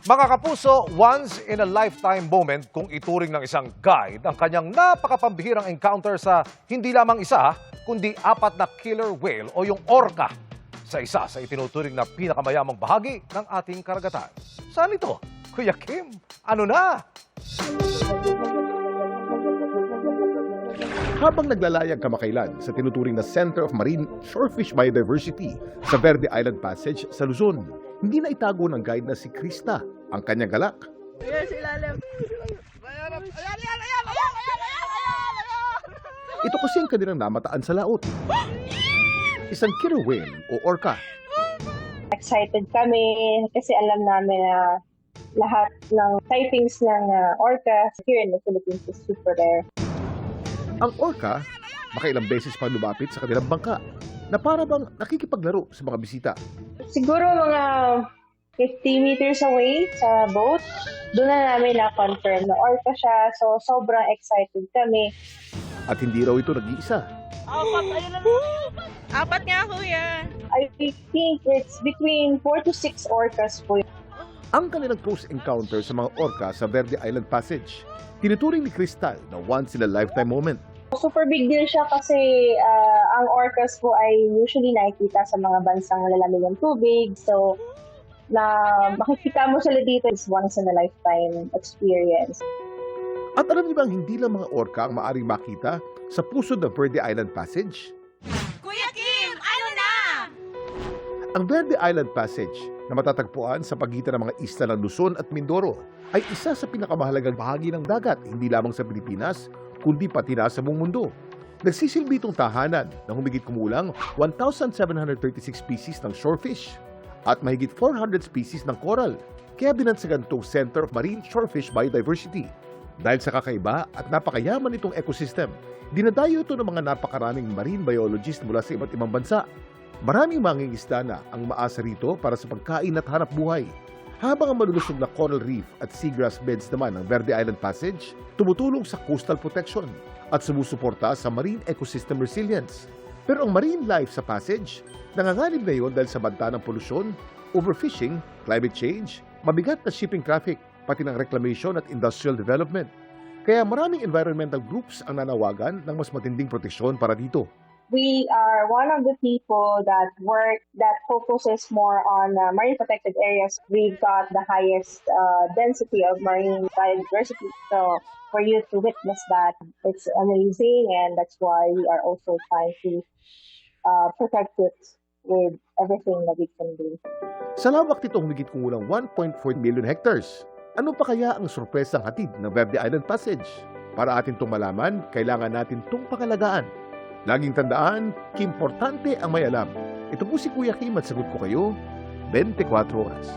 Mga kapuso, once in a lifetime moment kung ituring ng isang guide ang kanyang napakapambihirang encounter sa hindi lamang isa, kundi 4 na killer whale o yung orca sa isa sa itinuturing na pinakamayamang bahagi ng ating karagatan. Saan ito? Kuya Kim, ano na? Habang naglalayag kamakailan sa tinuturing na Center of Marine Shorefish Biodiversity sa Verde Island Passage sa Luzon, hindi na itago ng guide na si Krista ang kanyang galak. Ayan sa ilalim. Ito kasi ang kanilang namataan sa laot. Isang killer whale o orca. Excited kami kasi alam namin na lahat ng sightings ng orca here in the Philippines is super rare. Ang orca, makailang beses pa lumapit sa kanilang bangka na para bang nakikipaglaro sa mga bisita. Siguro mga 50 meters away sa boat, doon na namin na-confirm na orca siya. So, sobrang excited kami. At hindi raw ito nag-iisa. Apat nga, kuya. I think it's between 4 to 6 orcas po. Ang kanilang close encounter sa mga orca sa Verde Island Passage, tinuturing ni Crystal na once-in-a-lifetime moment. Super big deal siya kasi ang orcas po ay usually nakikita sa mga bansang lalamig ng tubig. So, na makikita mo sila dito is once-in-a-lifetime experience. At alam niyo bang hindi lang mga orca ang maaaring makita sa puso ng Verde Island Passage? Kuya Kim, ano na? Ang Verde Island Passage na matatagpuan sa pagitan ng mga isla ng Luzon at Mindoro ay isa sa pinakamahalagang bahagi ng dagat, hindi lamang sa Pilipinas, kundi pati na sa buong mundo. Nagsisilbi itong tahanan ng humigit kumulang 1,736 species ng shorefish at mahigit 400 species ng coral. Kaya binansagan itong Center of Marine Shorefish Biodiversity. Dahil sa kakaiba at napakayaman itong ecosystem, dinadayo ito ng mga napakaraming marine biologists mula sa iba't ibang bansa. Maraming mangingisda na ang maasa rito para sa pagkain at hanap buhay. Habang ang malulusog na coral reef at seagrass beds naman ng Verde Island Passage, tumutulong sa coastal protection at sumusuporta sa marine ecosystem resilience. Pero ang marine life sa passage, nanganganib na yun dahil sa banta ng polusyon, overfishing, climate change, mabigat na shipping traffic, pati ng reclamation at industrial development. Kaya maraming environmental groups ang nanawagan ng mas matinding proteksyon para dito. We are one of the people that focuses more on marine protected areas. We've got the highest density of marine biodiversity. So for you to witness that, it's amazing, and that's why we are also trying to protect it with everything that we can do. Sa lawak nito humigit kumulang 1.4 million hectares. Ano pa kaya ang sorpresang hatid ng Verde Island Passage? Para atin itong malaman, kailangan natin itong pangalagaan. Laging tandaan, importante ang may alam. Ito po si Kuya Kim at sagot ko kayo, 24 oras.